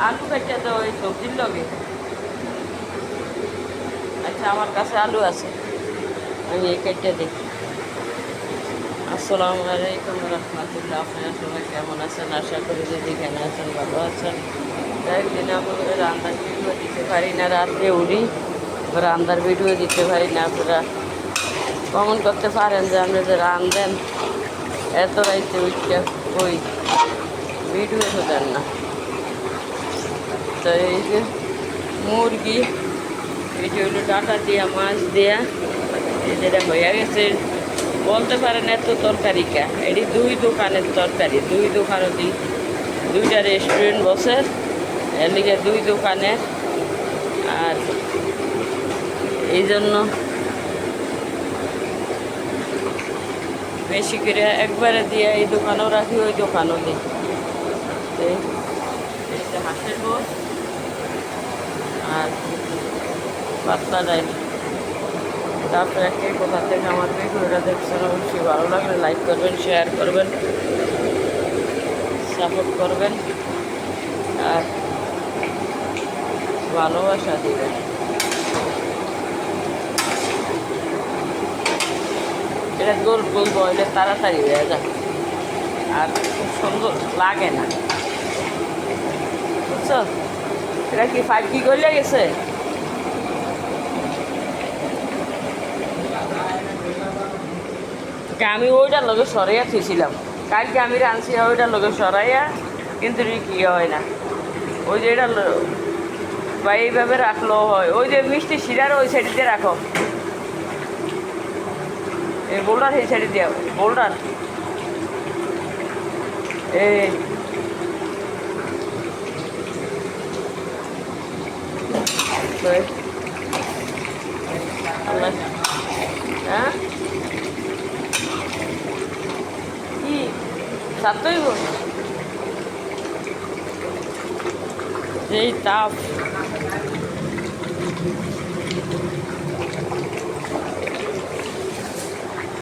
আলু কেটে তো ওই সবজির লগে। আচ্ছা আমার কাছে আলু আছে, আমি এই কেটে দিই। আসসালামু আলাইকুম রহমতুল্লাহ। আপনারা সবাই কেমন আছেন? আশা করি যে যেখানে আছেন ভালো আছেন। একদিন আমাদের রান্নার ভিডিও দিতে পারি না, রাত্রে উঠি রান্নার ভিডিও দিতে পারি না। আপনারা কমন করতে পারেন যে আপনি যে রান্ধেন এত রাইতে উঠতে ওই ভিডিও তো দেন না। তো এই যে মুরগি, এটি হলো ডাটা দিয়া মাছ দেয়া, যেটা হয়ে গেছে বলতে পারেন এত তরকারি কা। এটি 2 দোকানের তরকারি, 2 দোকানও দিই, 2টা রেস্টুরেন্ট বসে, এর লিগে 2 দোকানের। আর এই জন্য বেশি করে একবারে দিয়ে এই দোকানও রাখি, ওই দোকানও দিই। এইটা হাঁসের গোস আর পাতলা ডাইল। তারপরে কে কোথা থেকে আমার ভিডিওটা দেখছেন অবশ্যই ভালো লাগলে লাইক করবেন, শেয়ার করবেন, সাপোর্ট করবেন আর ভালোবাসা দিবেন। এটা গোল গোল বয়লে তাড়াতাড়ি হয়ে যায় আর খুব সুন্দর লাগে না, বুঝছো? এটা কি 5G করলে গেছে? আমি ওইটার লগে সরাইয়া থুইছিলাম, কালকে আমি রাঁধছি ওইটার লগে সরাইয়া, কিন্তু কি হয় না। ওই যে এটা বা এইভাবে রাখলেও হয়। ওই যে মিষ্টি শিরার ওই সাইডে রাখো, এই বোল্ডার এই সাইডে দিয়ে বোল্ডার এই হ্যাঁ কি সাতই যেই তাপ